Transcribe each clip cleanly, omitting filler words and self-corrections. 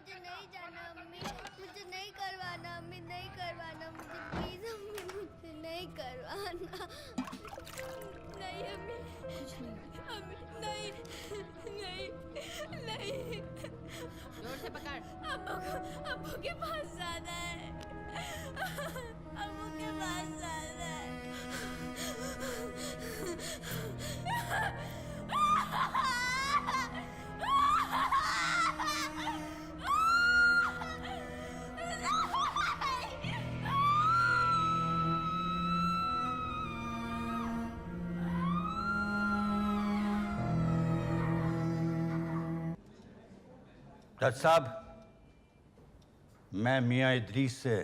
मुझे नहीं जाना अम्मी, मुझे नहीं करवाना अम्मी, नहीं करवाना मुझे, प्लीज अम्मी, मुझे नहीं करवाना। नहीं अम्मी, अम्मी नहीं, नहीं, नहीं। जोर से पकड़। अब्बू के पास जाना है, अब्बू के पास जाना है। जज साहब, मैं मियां इदरीस से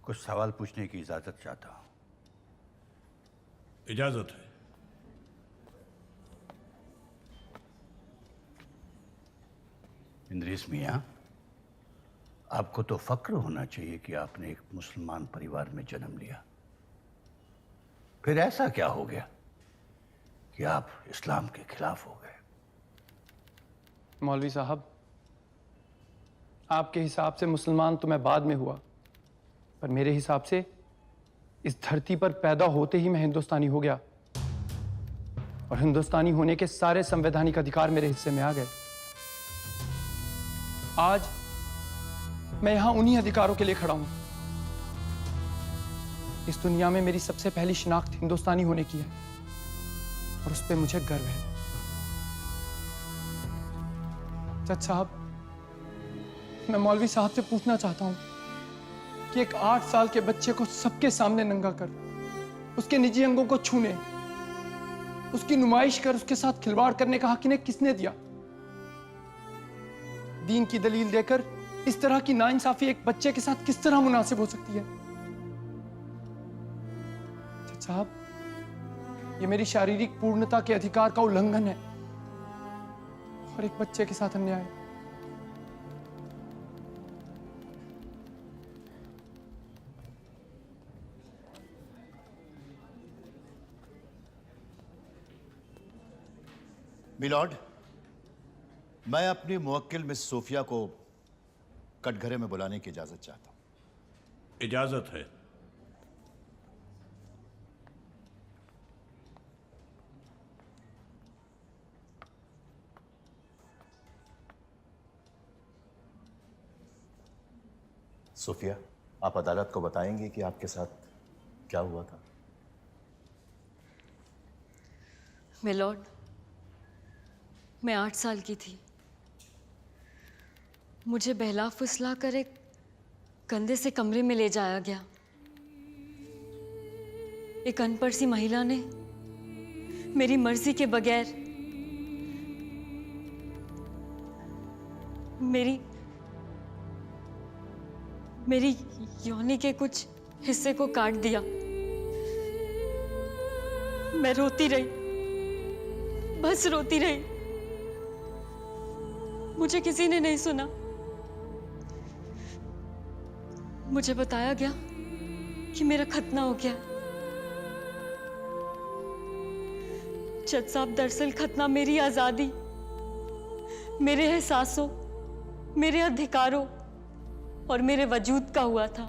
कुछ सवाल पूछने की इजाजत चाहता हूं। इजाजत है। इदरीस मियां, आपको तो फक्र होना चाहिए कि आपने एक मुसलमान परिवार में जन्म लिया। फिर ऐसा क्या हो गया कि आप इस्लाम के खिलाफ हो गए? मौलवी साहब, आपके हिसाब से मुसलमान तो मैं बाद में हुआ, पर मेरे हिसाब से इस धरती पर पैदा होते ही मैं हिंदुस्तानी हो गया और हिंदुस्तानी होने के सारे संवैधानिक अधिकार मेरे हिस्से में आ गए। आज मैं यहां उन्हीं अधिकारों के लिए खड़ा हूं। इस दुनिया में मेरी सबसे पहली शिनाख्त हिंदुस्तानी होने की है और उस पर मुझे गर्व है। जज साहब, मैं मौलवी साहब से पूछना चाहता हूं कि एक 8 साल के बच्चे को सबके सामने नंगा कर, उसके निजी अंगों को छूने, उसकी नुमाइश कर, उसके साथ खिलवाड़ करने का हक इन्हें किसने दिया? दीन की दलील देकर इस तरह की नाइंसाफी एक बच्चे के साथ किस तरह मुनासिब हो सकती है? जज साहब, यह मेरी शारीरिक पूर्णता के अधिकार का उल्लंघन है और एक बच्चे के साथ अन्याय। मिलॉर्ड, मैं अपनी मुवक्किल मिस सोफिया को कटघरे में बुलाने की इजाजत चाहता हूं। इजाजत है। सोफिया, आप अदालत को बताएंगे कि आपके साथ क्या हुआ था? मिलॉर्ड, मैं 8 साल की थी। मुझे बहला फुसला कर एक कंधे से कमरे में ले जाया गया। एक अनपढ़ सी महिला ने मेरी मर्जी के बगैर मेरी योनि के कुछ हिस्से को काट दिया। मैं रोती रही, बस रोती रही। मुझे किसी ने नहीं सुना। मुझे बताया गया कि मेरा खतना हो गया। जज साहब, दरअसल खतना मेरी आजादी, मेरे एहसासों, मेरे अधिकारों और मेरे वजूद का हुआ था।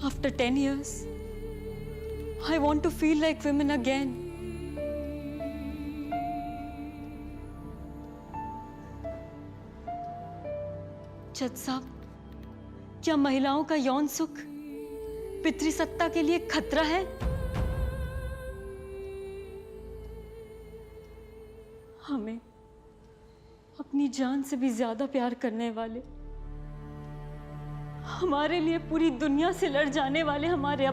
After 10 years, I want to feel like women again. जज साहब, क्या महिलाओं का यौन सुख पितृसत्ता के लिए खतरा है? हमें अपनी जान से भी ज्यादा प्यार करने वाले, हमारे लिए पूरी दुनिया से लड़ जाने वाले हमारे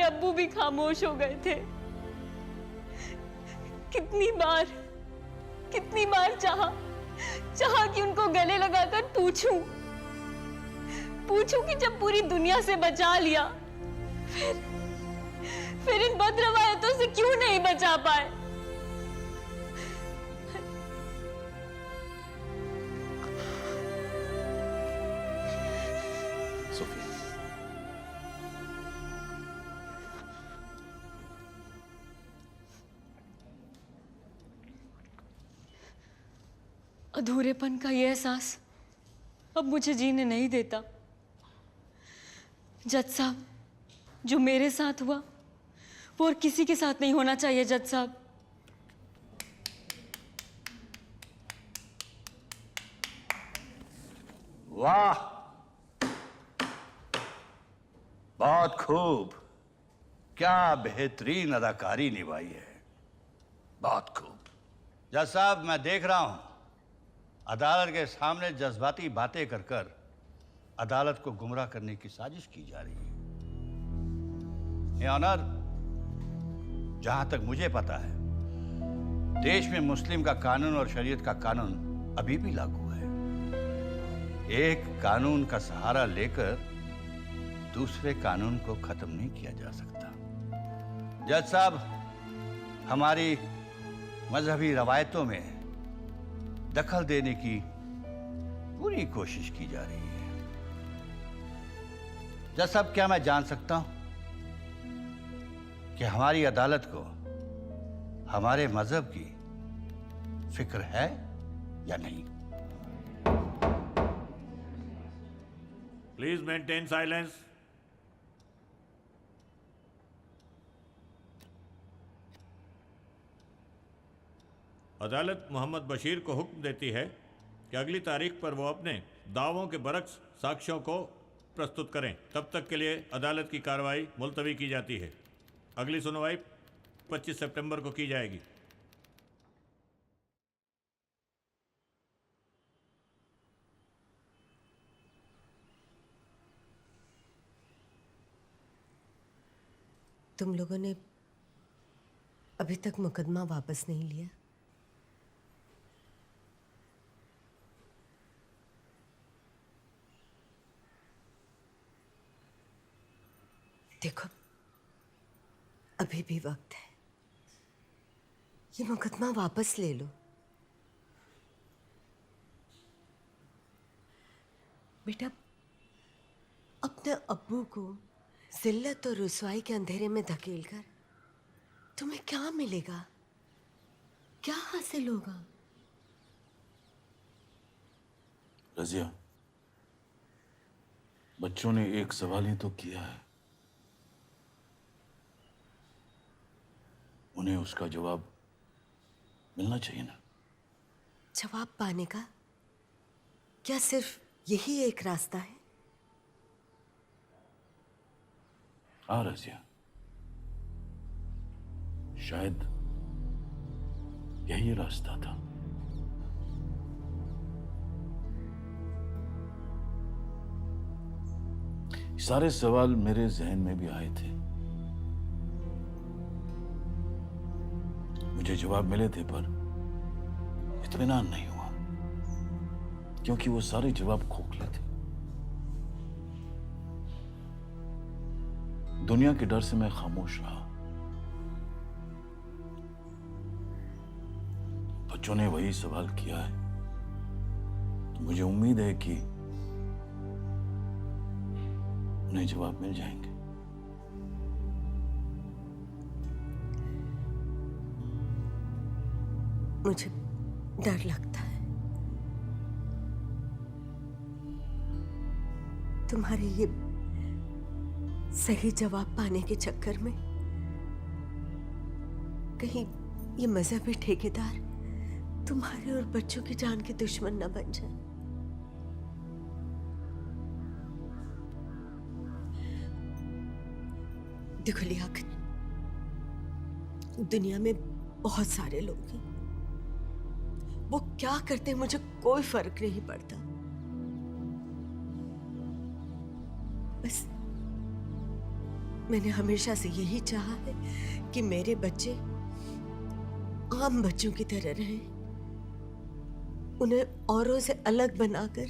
अब्बू भी खामोश हो गए थे। कितनी बार चाहा कि उनको गले लगाकर पूछूं कि जब पूरी दुनिया से बचा लिया, फिर इन बदरवायतों से क्यों नहीं बचा पाए? सोफिया, अधूरेपन का ये एहसास अब मुझे जीने नहीं देता। जज साहब, जो मेरे साथ हुआ वो और किसी के साथ नहीं होना चाहिए। जज साहब, वाह, बहुत खूब, क्या बेहतरीन अदाकारी निभाई है, बहुत खूब। जज साहब, मैं देख रहा हूं अदालत के सामने जज्बाती बातें कर कर अदालत को गुमराह करने की साजिश की जा रही है। ये ऑनर, जहां तक मुझे पता है देश में मुस्लिम का कानून और शरीयत का कानून अभी भी लागू है। एक कानून का सहारा लेकर दूसरे कानून को खत्म नहीं किया जा सकता। जज साहब, हमारी मजहबी रवायतों में दखल देने की पूरी कोशिश की जा रही है। जज साहब, क्या मैं जान सकता हूं कि हमारी अदालत को हमारे मजहब की फिक्र है या नहीं? Please maintain silence. अदालत मोहम्मद बशीर को हुक्म देती है कि अगली तारीख पर वो अपने दावों के बरक्स साक्ष्यों को प्रस्तुत करें। तब तक के लिए अदालत की कार्रवाई मुलतवी की जाती है। अगली सुनवाई 25 सितंबर को की जाएगी। तुम लोगों ने अभी तक मुकदमा वापस नहीं लिया? देखो, अभी भी वक्त है, ये मुकदमा वापस ले लो। बेटा, अपने अब्बू को जिल्लत और रुसवाई के अंधेरे में धकेलकर तुम्हें क्या मिलेगा, क्या हासिल होगा? रजिया, बच्चों ने एक सवाल ही तो किया है, उन्हें उसका जवाब मिलना चाहिए ना। जवाब पाने का क्या सिर्फ यही एक रास्ता है? हाँ रजिया, शायद यही रास्ता था। सारे सवाल मेरे जहन में भी आए थे, मुझे जवाब मिले थे, पर इत्मीनान नहीं हुआ क्योंकि वो सारे जवाब खोखले थे। दुनिया के डर से मैं खामोश रहा। बच्चों ने वही सवाल किया है, तो मुझे उम्मीद है कि उन्हें जवाब मिल जाएंगे। मुझे डर लगता है तुम्हारे ये सही जवाब पाने के चक्कर में कहीं ये मजहबी ठेकेदार तुम्हारे और बच्चों की जान के दुश्मन न बन जाए। देखो लियाकत, दुनिया में बहुत सारे लोग हैं, वो क्या करते हैं मुझे कोई फर्क नहीं पड़ता। बस मैंने हमेशा से यही चाहा है कि मेरे बच्चे आम बच्चों की तरह रहें, उन्हें औरों से अलग बनाकर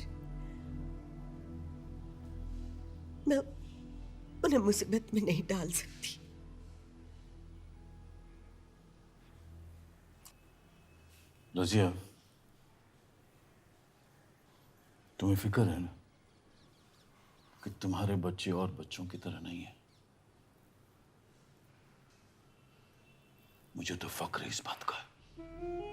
मैं उन्हें मुसीबत में नहीं डाल सकती। रजिया, तुम्हें फिक्र है ना कि तुम्हारे बच्चे और बच्चों की तरह नहीं है? मुझे तो फक्र है इस बात का है।